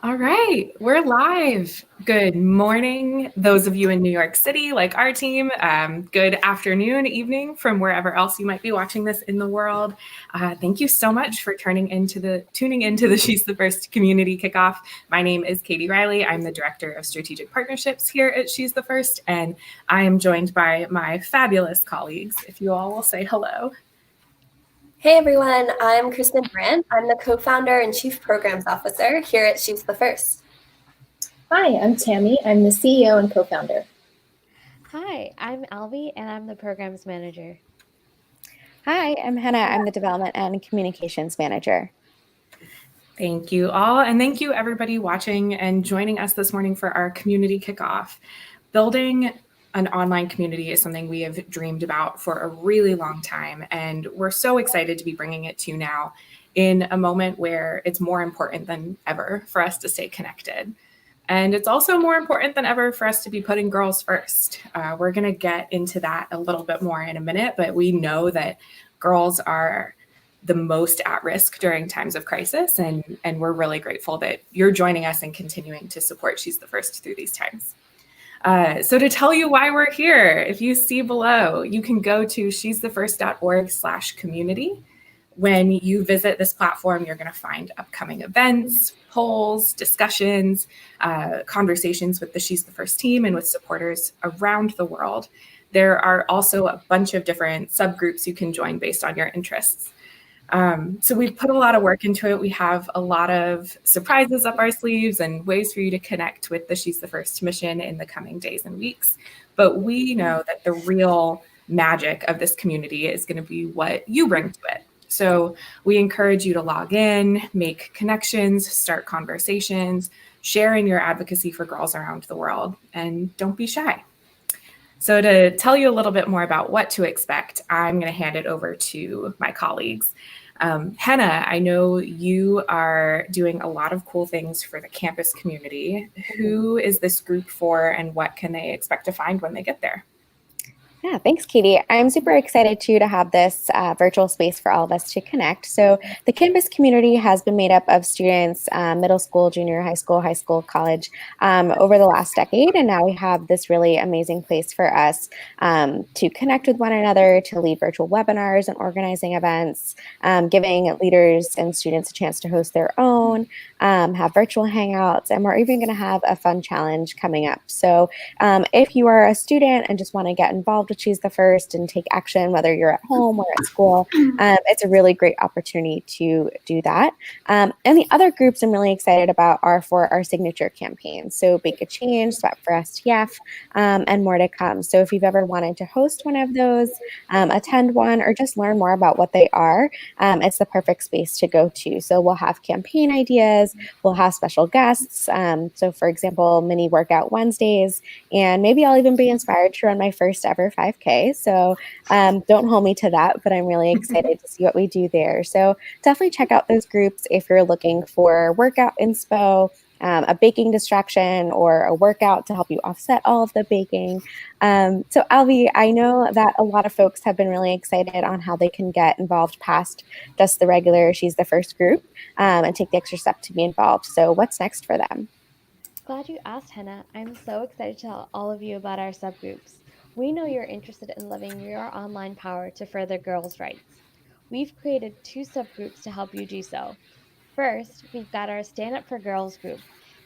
All right, we're live. Good morning, those of you in New York City, like our team. Good afternoon, evening from wherever else you might be watching this in the world. Thank you so much for tuning into the She's the First community kickoff. My name is Katie Riley. I'm the Director of Strategic Partnerships here at She's the First, and I am joined by my fabulous colleagues. If you all will say hello. Hey everyone, I'm Kristen Brandt. I'm the co-founder and chief programs officer here at She's the First. Hi, I'm Tammy. I'm the CEO and co-founder. Hi, I'm Alvi and I'm the programs manager. Hi, I'm Hannah. I'm the development and communications manager. Thank you all, and thank you everybody watching and joining us this morning for our community kickoff. Building an online community is something we have dreamed about for a really long time, and we're so excited to be bringing it to you now in a moment where it's more important than ever for us to stay connected. And it's also more important than ever for us to be putting girls first. We're going to get into that a little bit more in a minute, but we know that girls are the most at risk during times of crisis, and we're really grateful that you're joining us and continuing to support She's the First through these times. So to tell you why we're here, if you see below, you can go to she'sthefirst.org/community. When you visit this platform, you're going to find upcoming events, polls, discussions, conversations with the She's the First team and with supporters around the world. There are also a bunch of different subgroups you can join based on your interests. So we've put a lot of work into it. We have a lot of surprises up our sleeves and ways for you to connect with the She's the First mission in the coming days and weeks. But we know that the real magic of this community is going to be what you bring to it. So we encourage you to log in, make connections, start conversations, share in your advocacy for girls around the world, and don't be shy. So to tell you a little bit more about what to expect, I'm going to hand it over to my colleagues. Henna, I know you are doing a lot of cool things for the campus community. Who is this group for, and what can they expect to find when they get there? Yeah, thanks, Katie. I'm super excited too to have this virtual space for all of us to connect. So the campus community has been made up of students, middle school, junior high school, college, over the last decade. And now we have this really amazing place for us to connect with one another, to lead virtual webinars and organizing events, giving leaders and students a chance to host their own, have virtual hangouts, and we're even going to have a fun challenge coming up. So if you are a student and just want to get involved with She's the First and take action, whether you're at home or at school, it's a really great opportunity to do that. And the other groups I'm really excited about are for our signature campaigns. So Bake a Change, Swap for STF, and more to come. So if you've ever wanted to host one of those, attend one, or just learn more about what they are, it's the perfect space to go to. So we'll have campaign ideas, we'll have special guests. So for example, mini workout Wednesdays, and maybe I'll even be inspired to run my first ever 5K. So don't hold me to that, but I'm really excited to see what we do there. So definitely check out those groups if you're looking for workout inspo, a baking distraction, or a workout to help you offset all of the baking. So Alvi, I know that a lot of folks have been really excited on how they can get involved past just the regular She's the First group and take the extra step to be involved. So what's next for them? Glad you asked, Hannah. I'm so excited to tell all of you about our subgroups. We know you're interested in living your online power to further girls' rights. We've created 2 subgroups to help you do so. First, we've got our Stand Up for Girls group.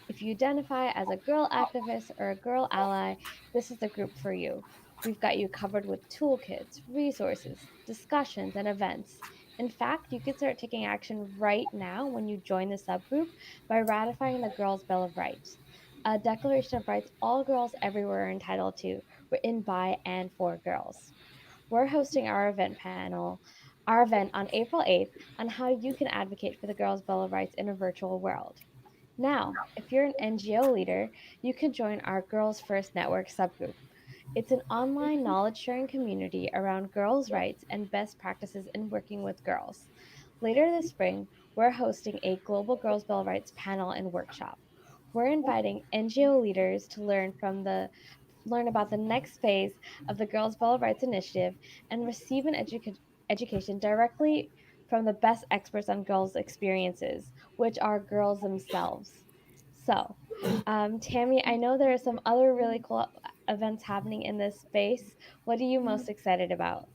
If you identify as a girl activist or a girl ally, this is the group for you. We've got you covered with toolkits, resources, discussions, and events. In fact, you can start taking action right now when you join the subgroup by ratifying the Girls' Bill of Rights, a declaration of rights all girls everywhere are entitled to, written by and for girls. We're hosting our event on April 8th on how you can advocate for the Girls' Bill of Rights in a virtual world. Now, if you're an NGO leader, you can join our Girls First Network subgroup. It's an online knowledge sharing community around girls' rights and best practices in working with girls. Later this spring, we're hosting a Global Girls' Bill of Rights panel and workshop. We're inviting NGO leaders to learn about the next phase of the Girls' Bill of Rights initiative and receive an education directly from the best experts on girls' experiences, which are girls themselves. So, Tammy, I know there are some other really cool events happening in this space. What are you most excited about?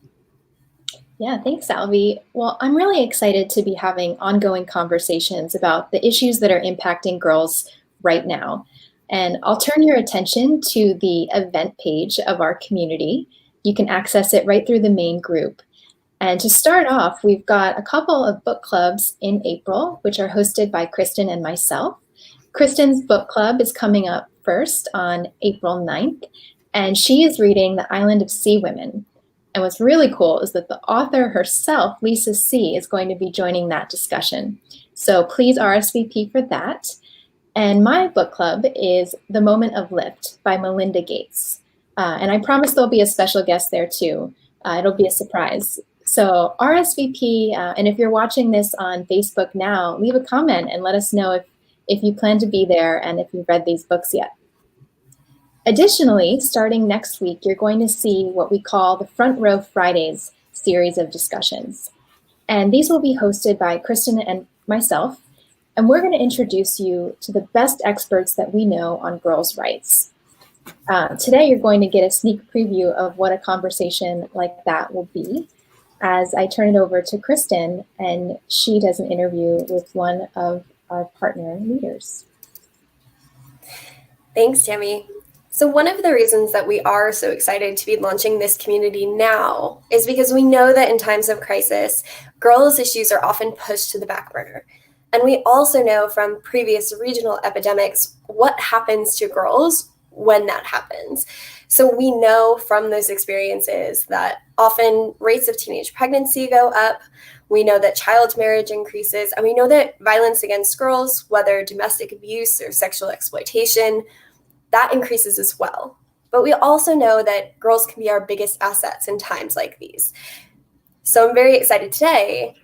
Yeah, thanks, Salvi. Well, I'm really excited to be having ongoing conversations about the issues that are impacting girls right now. And I'll turn your attention to the event page of our community. You can access it right through the main group. And to start off, we've got a couple of book clubs in April, which are hosted by Kristen and myself. Kristen's book club is coming up first on April 9th, and she is reading The Island of Sea Women. And what's really cool is that the author herself, Lisa C., is going to be joining that discussion. So please RSVP for that. And my book club is The Moment of Lift by Melinda Gates. And I promise there'll be a special guest there too. It'll be a surprise. So RSVP, and if you're watching this on Facebook now, leave a comment and let us know if you plan to be there and if you've read these books yet. Additionally, starting next week, you're going to see what we call the Front Row Fridays series of discussions. And these will be hosted by Kristen and myself, and we're going to introduce you to the best experts that we know on girls' rights. Today, you're going to get a sneak preview of what a conversation like that will be as I turn it over to Kristen, and she does an interview with one of our partner leaders. Thanks, Tammy. So one of the reasons that we are so excited to be launching this community now is because we know that in times of crisis, girls' issues are often pushed to the back burner. And we also know from previous regional epidemics what happens to girls when that happens. So we know from those experiences that often rates of teenage pregnancy go up. We know that child marriage increases, and we know that violence against girls, whether domestic abuse or sexual exploitation, that increases as well. But we also know that girls can be our biggest assets in times like these. So I'm very excited today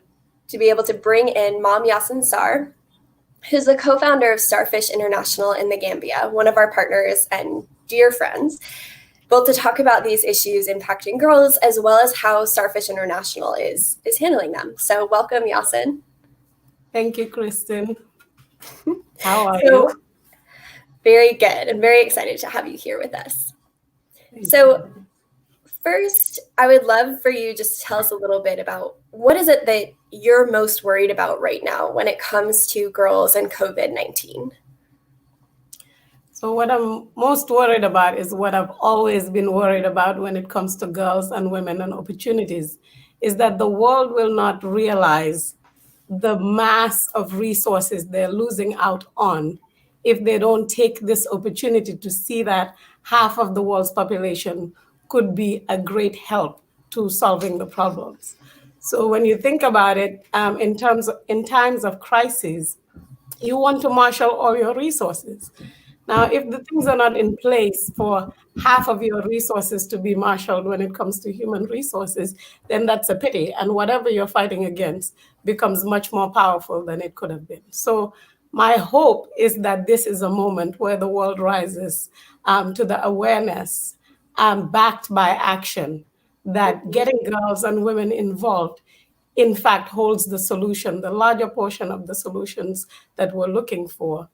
to be able to bring in Mom Yasin Sarr, who's the co-founder of Starfish International in the Gambia, one of our partners and dear friends, both to talk about these issues impacting girls as well as how Starfish International is handling them. So welcome, Yasin. Thank you, Kristen. How are you? Very good. I'm very excited to have you here with us. So first, I would love for you just to tell us a little bit about what is it that you're most worried about right now when it comes to girls and COVID-19? So what I'm most worried about is what I've always been worried about when it comes to girls and women and opportunities, is that the world will not realize the mass of resources they're losing out on if they don't take this opportunity to see that half of the world's population could be a great help to solving the problems. So when you think about it, in times of crisis, you want to marshal all your resources. Now, if the things are not in place for half of your resources to be marshaled when it comes to human resources, then that's a pity. And whatever you're fighting against becomes much more powerful than it could have been. So my hope is that this is a moment where the world rises to the awareness backed by action, that getting girls and women involved in fact holds the solution, the larger portion of the solutions that we're looking for.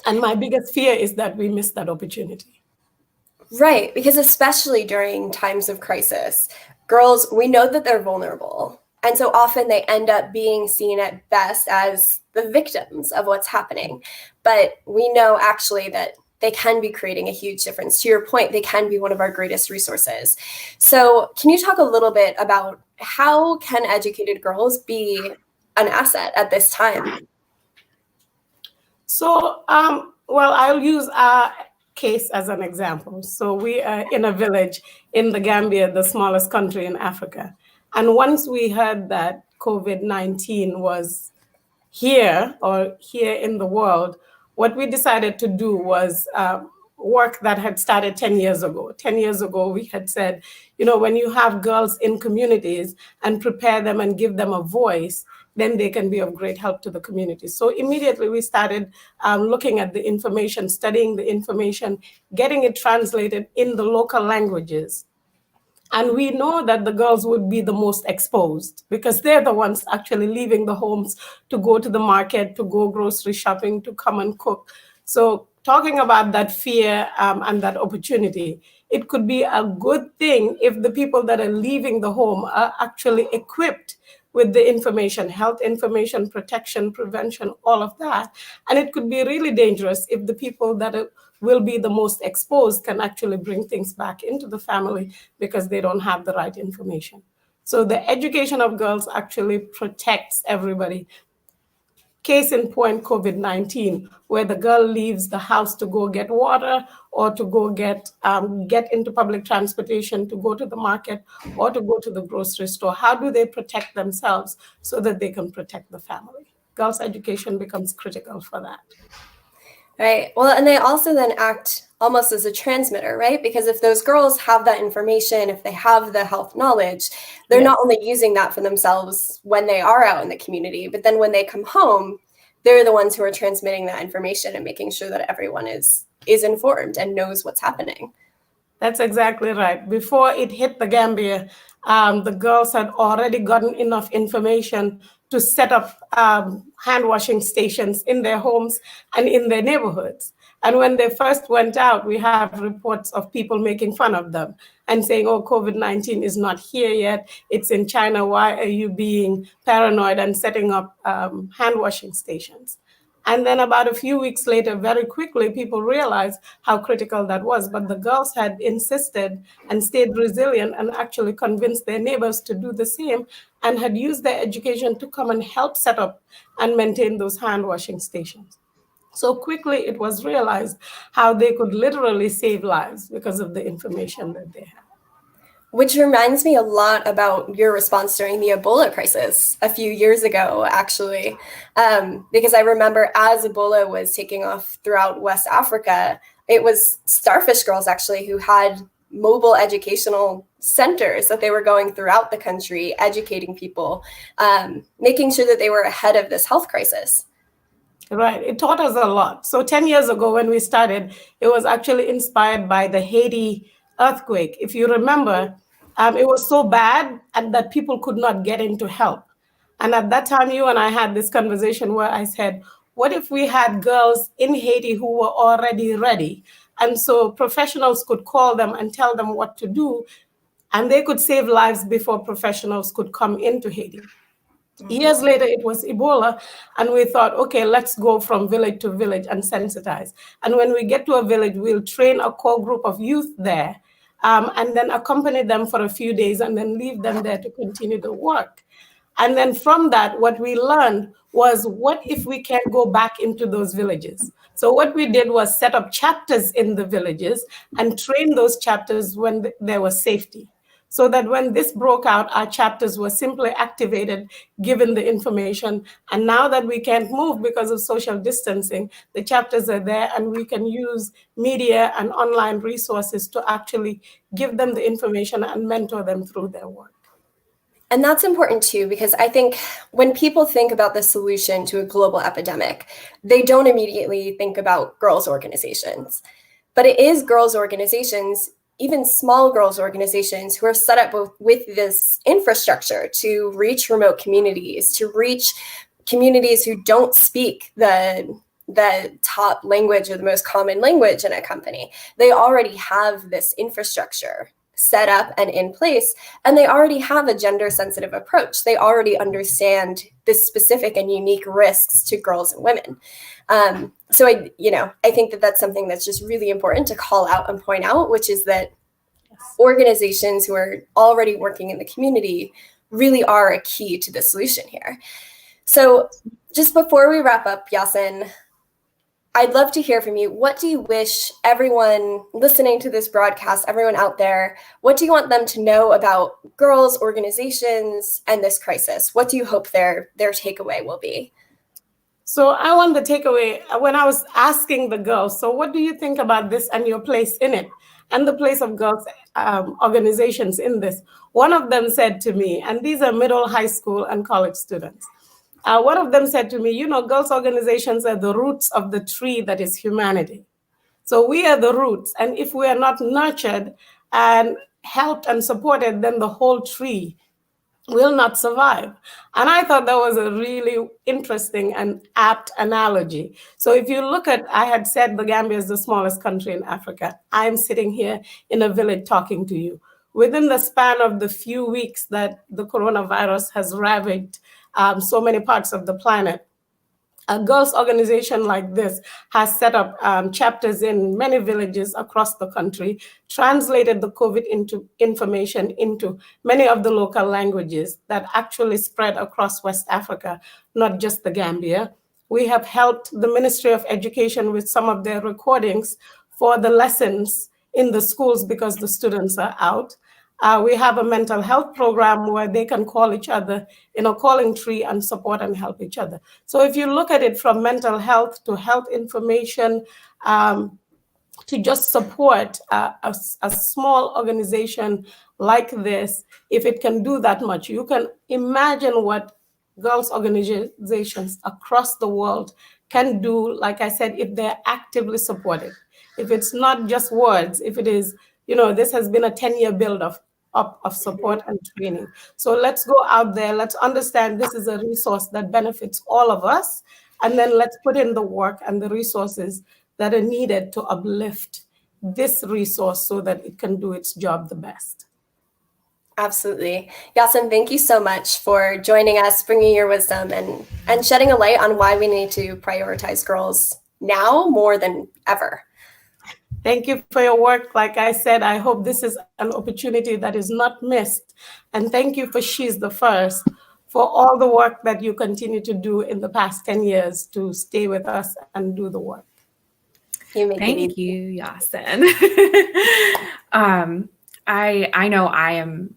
And my biggest fear is that we miss that opportunity. Right, because especially during times of crisis, girls, we know that they're vulnerable. And so often they end up being seen at best as the victims of what's happening. But we know actually that they can be creating a huge difference. To your point, they can be one of our greatest resources. So can you talk a little bit about how can educated girls be an asset at this time? So, well, I'll use our case as an example. So we are in a village in the Gambia, the smallest country in Africa. And once we heard that COVID-19 was here in the world, what we decided to do was work that had started 10 years ago. 10 years ago, we had said, when you have girls in communities and prepare them and give them a voice, then they can be of great help to the community. So immediately we started looking at the information, studying the information, getting it translated in the local languages. And we know that the girls would be the most exposed because they're the ones actually leaving the homes to go to the market, to go grocery shopping, to come and cook. So talking about that fear and that opportunity, it could be a good thing if the people that are leaving the home are actually equipped with the information, health information, protection, prevention, all of that. And it could be really dangerous if the people that will be the most exposed can actually bring things back into the family because they don't have the right information. So the education of girls actually protects everybody. Case in point, COVID-19, where the girl leaves the house to go get water or to go get into public transportation, to go to the market or to go to the grocery store. How do they protect themselves so that they can protect the family? Girls' education becomes critical for that. Right. Well, and they also then act almost as a transmitter, right? Because if those girls have that information, if they have the health knowledge, they're not only using that for themselves when they are out in the community, but then when they come home, they're the ones who are transmitting that information and making sure that everyone is informed and knows what's happening. That's exactly right. Before it hit the Gambia, the girls had already gotten enough information to set up hand washing stations in their homes and in their neighborhoods. And when they first went out, we have reports of people making fun of them and saying, oh, COVID-19 is not here yet. It's in China. Why are you being paranoid and setting up hand washing stations? And then about a few weeks later, very quickly, people realized how critical that was. But the girls had insisted and stayed resilient and actually convinced their neighbors to do the same and had used their education to come and help set up and maintain those hand washing stations. So quickly, it was realized how they could literally save lives because of the information that they had. Which reminds me a lot about your response during the Ebola crisis a few years ago, actually, because I remember as Ebola was taking off throughout West Africa, it was Starfish Girls actually who had mobile educational centers that they were going throughout the country, educating people, making sure that they were ahead of this health crisis. Right. It taught us a lot. So 10 years ago when we started, it was actually inspired by the Haiti earthquake. If you remember, it was so bad and that people could not get into help. And at that time, you and I had this conversation where I said, what if we had girls in Haiti who were already ready? And so professionals could call them and tell them what to do, and they could save lives before professionals could come into Haiti. Years later, it was Ebola, and we thought, okay, let's go from village to village and sensitize. And when we get to a village, we'll train a core group of youth there, and then accompany them for a few days and then leave them there to continue the work. And then from that, what we learned was, what if we can go back into those villages? So what we did was set up chapters in the villages and train those chapters when there was safety. So that when this broke out, our chapters were simply activated, given the information. And now that we can't move because of social distancing, the chapters are there and we can use media and online resources to actually give them the information and mentor them through their work. And that's important too, because I think when people think about the solution to a global epidemic, they don't immediately think about girls' organizations. But it is girls' organizations, even small girls' organizations, who are set up with this infrastructure to reach remote communities, to reach communities who don't speak the top language or the most common language in a company. They already have this infrastructure set up and in place, and they already have a gender-sensitive approach. They already understand the specific and unique risks to girls and women. So I think that that's something that's just really important to call out and point out, which is that organizations who are already working in the community really are a key to the solution here. So just before we wrap up, Yasin, I'd love to hear from you. What do you wish everyone listening to this broadcast, everyone out there, what do you want them to know about girls' organizations and this crisis? What do you hope their takeaway will be? So I want the takeaway, when I was asking the girls, so what do you think about this and your place in it and the place of girls' organizations in this? One of them said to me, and these are middle, high school, and college students. One of them said to me, girls' organizations are the roots of the tree that is humanity. So we are the roots. And if we are not nurtured and helped and supported, then the whole tree will not survive. And I thought that was a really interesting and apt analogy. So if you look at, I had said the Gambia is the smallest country in Africa. I'm sitting here in a village talking to you. Within the span of the few weeks that the coronavirus has ravaged so many parts of the planet, a girls' organization like this has set up chapters in many villages across the country, translated the COVID information into many of the local languages that actually spread across West Africa, not just the Gambia. We have helped the Ministry of Education with some of their recordings for the lessons in the schools because the students are out. We have a mental health program where they can call each other in a calling tree and support and help each other. So if you look at it from mental health to health information, to just support a small organization like this, if it can do that much, you can imagine what girls' organizations across the world can do, like I said, if they're actively supported. If it's not just words, if it is, this has been a 10-year build of support and training. So let's go out there, let's understand this is a resource that benefits all of us, and then let's put in the work and the resources that are needed to uplift this resource so that it can do its job the best. Absolutely. Yasin, thank you so much for joining us, bringing your wisdom and shedding a light on why we need to prioritize girls now more than ever. Thank you for your work. Like I said, I hope this is an opportunity that is not missed. And thank you for She's the First, for all the work that you continue to do in the past 10 years to stay with us and do the work. Thank you, Yasin. I know I am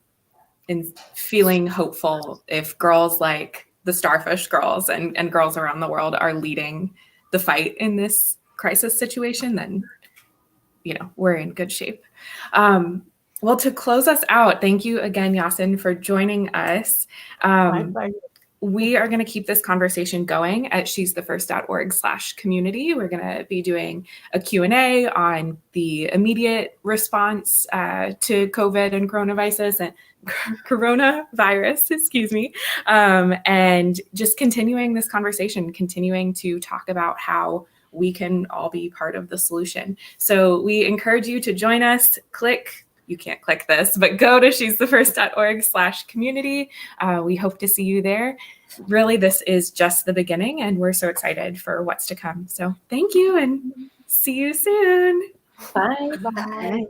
feeling hopeful if girls like the Starfish girls and girls around the world are leading the fight in this crisis situation, then we're in good shape. Well, to close us out, thank you again, Yasin, for joining us. We are going to keep this conversation going at she'sthefirst.org/community. We're going to be doing a Q&A on the immediate response to COVID and coronavirus, and just continuing this conversation, continuing to talk about how we can all be part of the solution. So we encourage you to join us. You can't click this, but go to she'sthefirst.org/community. We hope to see you there. Really, this is just the beginning, and we're so excited for what's to come. So thank you, and see you soon. Bye. Bye.